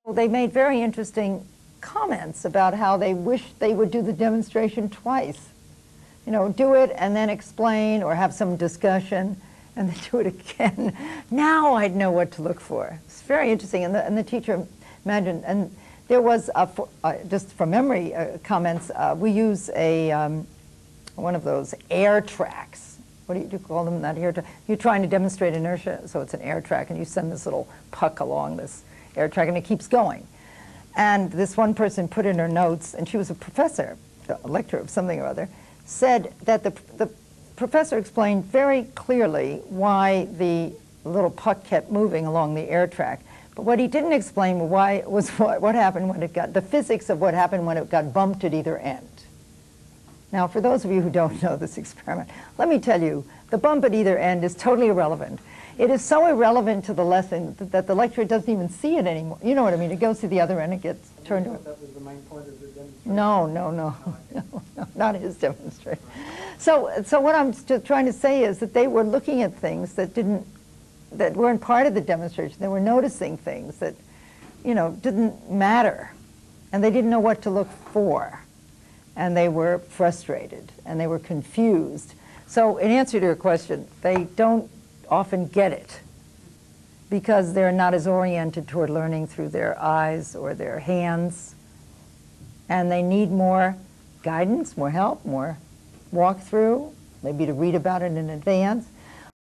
They made very interesting comments about how they wish they would do the demonstration twice. You know, do it and then explain or have some discussion and then do it again. Now I'd know what to look for. It's very interesting. And the teacher imagined, and there was, just from memory comments, we use one of those air tracks. What do you call them, that air track? You're trying to demonstrate inertia, so it's an air track, and you send this little puck along this air track, and it keeps going. And this one person put in her notes, and she was a professor, a lecturer of something or other, said that the professor explained very clearly why the little puck kept moving along the air track. But what he didn't explain was what happened when it got, the physics of what happened when it got bumped at either end. Now, for those of you who don't know this experiment, let me tell you, the bump at either end is totally irrelevant. It is so irrelevant to the lesson that the lecturer doesn't even see it anymore. You know what I mean? It goes to the other end, it gets turned over. That was the main point of the demonstration. No, not his demonstration. So what I'm trying to say is that they were looking at things that weren't part of the demonstration. They were noticing things that, you know, didn't matter, and they didn't know what to look for, and they were frustrated and they were confused. So in answer to your question, they don't often get it because they're not as oriented toward learning through their eyes or their hands, and they need more guidance, more help, more walkthrough, maybe to read about it in advance.